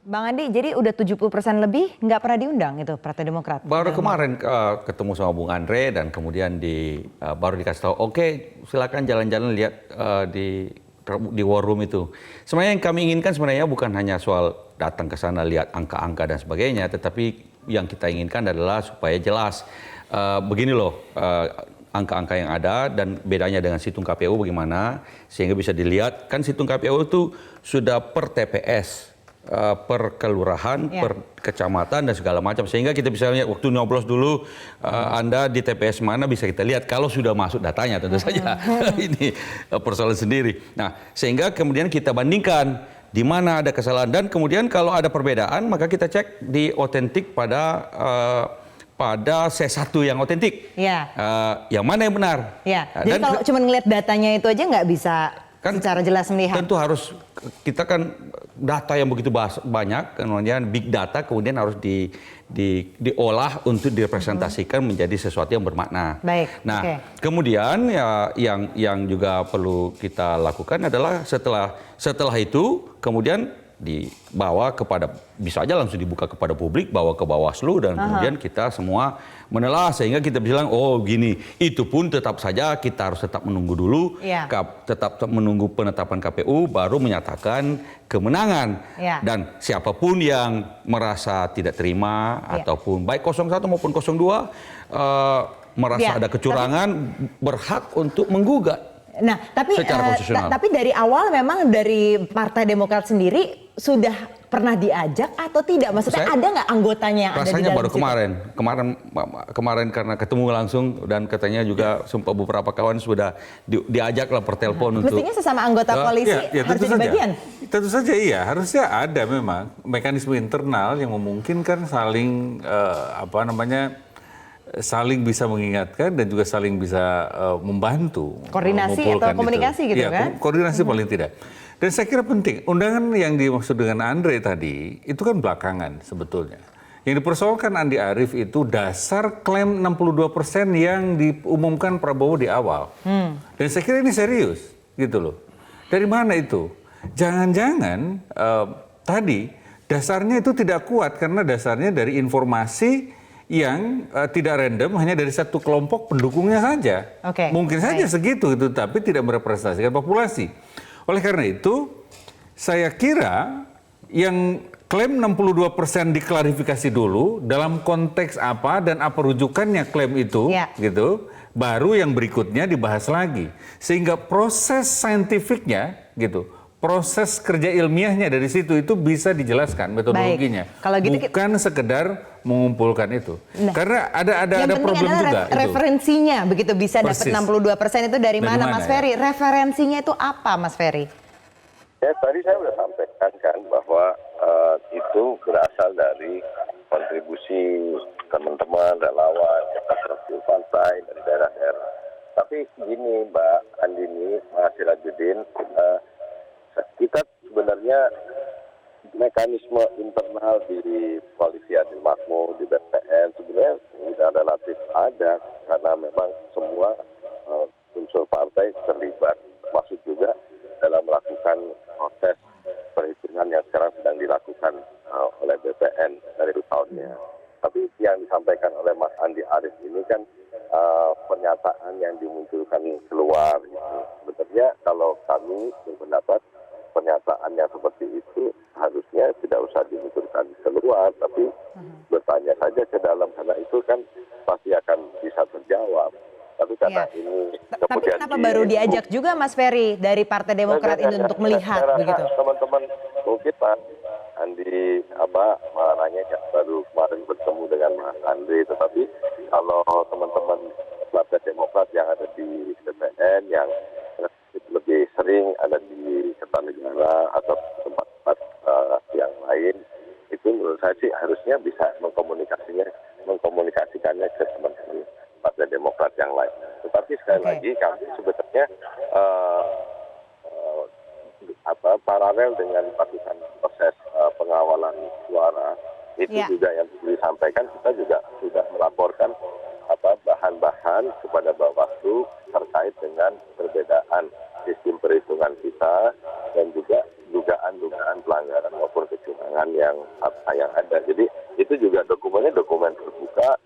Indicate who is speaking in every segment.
Speaker 1: Bang Andi, jadi udah 70% lebih nggak pernah diundang itu Partai Demokrat?
Speaker 2: Baru kemarin ketemu sama Bung Andre dan kemudian baru dikasih tahu, oke, silakan jalan-jalan lihat di war room itu. Sebenarnya yang kami inginkan sebenarnya bukan hanya soal datang ke sana lihat angka-angka dan sebagainya, tetapi yang kita inginkan adalah supaya jelas begini loh angka-angka yang ada dan bedanya dengan situng KPU bagaimana, sehingga bisa dilihat kan situng KPU itu sudah per TPS. Per kelurahan, per kecamatan dan segala macam, sehingga kita bisa lihat waktu nyoblos dulu Anda di TPS mana bisa kita lihat kalau sudah masuk datanya tentu saja. Ini persoalan sendiri. Nah, sehingga kemudian kita bandingkan di mana ada kesalahan dan kemudian kalau ada perbedaan maka kita cek di otentik pada C1 yang otentik. Yang mana yang benar.
Speaker 1: Jadi kalau cuma ngelihat datanya itu aja nggak bisa kan secara jelas melihat.
Speaker 2: Tentu harus, kita kan data yang begitu banyak, kemudian big data kemudian harus diolah untuk direpresentasikan menjadi sesuatu yang bermakna.
Speaker 1: Baik.
Speaker 2: Nah, kemudian ya yang juga perlu kita lakukan adalah setelah itu kemudian dibawa kepada, bisa aja langsung dibuka kepada publik, bawa ke Bawaslu dan kemudian kita semua menelah sehingga kita bilang oh gini, itu pun tetap saja kita harus tetap menunggu dulu, tetap menunggu penetapan KPU baru menyatakan kemenangan dan siapapun yang merasa tidak terima ataupun baik 01 maupun 02 merasa ada kecurangan berhak untuk menggugat.
Speaker 1: Nah, tapi dari awal memang dari Partai Demokrat sendiri sudah pernah diajak atau tidak? Maksudnya ada nggak anggotanya yang ada di dalam
Speaker 2: rasanya baru kemarin karena ketemu langsung dan katanya juga sumpah beberapa kawan sudah diajak lah per telepon untuk.
Speaker 1: Mestinya sesama anggota koalisi harus jadi bagian.
Speaker 3: Tentu saja iya, harusnya ada memang mekanisme internal yang memungkinkan saling saling bisa mengingatkan dan juga saling bisa membantu.
Speaker 1: Koordinasi atau komunikasi itu. Gitu kan?
Speaker 3: Koordinasi paling tidak. Dan saya kira penting, undangan yang dimaksud dengan Andre tadi, itu kan belakangan sebetulnya. Yang dipersoalkan Andi Arief itu dasar klaim 62% yang diumumkan Prabowo di awal. Dan saya kira ini serius, gitu loh. Dari mana itu? Jangan-jangan tadi dasarnya itu tidak kuat karena dasarnya dari informasi yang tidak random hanya dari satu kelompok pendukungnya saja. Mungkin saja segitu itu, tapi tidak merepresentasikan populasi. Oleh karena itu, saya kira yang klaim 62% diklarifikasi dulu dalam konteks apa dan apa rujukannya klaim itu, gitu. Baru yang berikutnya dibahas lagi. Sehingga proses saintifiknya, gitu. Proses kerja ilmiahnya dari situ itu bisa dijelaskan metodologinya.
Speaker 1: Kalau gitu,
Speaker 3: bukan sekedar mengumpulkan itu. Karena ada problem juga.
Speaker 1: Referensinya begitu bisa dapat 62% itu dari mana Mas Ferry? Referensinya itu apa Mas Ferry?
Speaker 4: Ya tadi saya sudah sampaikan kan bahwa itu berasal dari kontribusi teman-teman relawan, infrastruktur partai dari daerah-daerah. Tapi gini Mbak Andini, Mas Sirajuddin, kita sebenarnya mekanisme internal di Koalisi Adil Makmur, di BPN sebenarnya sudah relatif ada karena memang semua unsur partai terlibat, maksud juga dalam melakukan proses perhitungan yang sekarang sedang dilakukan oleh BPN dari tahunnya. Tapi yang disampaikan oleh Mas Andi Arief ini kan pernyataan yang dimunculkan keluar. Gitu. Sebenarnya kalau kami berpendapat pernyataan yang seperti itu harusnya tidak usah dimunculkan keluar, tapi bertanya saja ke dalam karena itu kan pasti akan bisa terjawab. Tapi karena ini
Speaker 1: tapi kenapa baru diajak juga Mas Ferry dari Partai Demokrat ini untuk melihat begitu?
Speaker 4: Teman-teman mungkin Pak Andi nanya baru kemarin bertemu dengan Mas Andre, tetapi kalau teman-teman Partai Demokrat yang ada di BPN yang lebih sering ada di Kertanegara atau tempat-tempat yang lain, itu menurut saya sih harusnya bisa mengkomunikasikannya ke teman-teman Partai Demokrat yang lain. Tetapi sekali lagi kami sebetulnya paralel dengan melakukan proses pengawalan suara itu juga yang disampaikan, kita juga sudah melaporkan bahan-bahan kepada Bawaslu terkait dengan perbedaan sistem perhitungan kita dan juga dugaan pelanggaran maupun kecurangan yang ada. Jadi itu juga dokumen terbuka.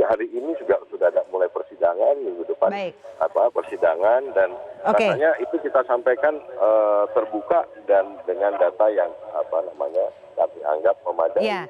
Speaker 4: Hari ini juga sudah ada mulai persidangan, minggu depan persidangan, dan katanya itu kita sampaikan terbuka dan dengan data yang kami anggap memadai.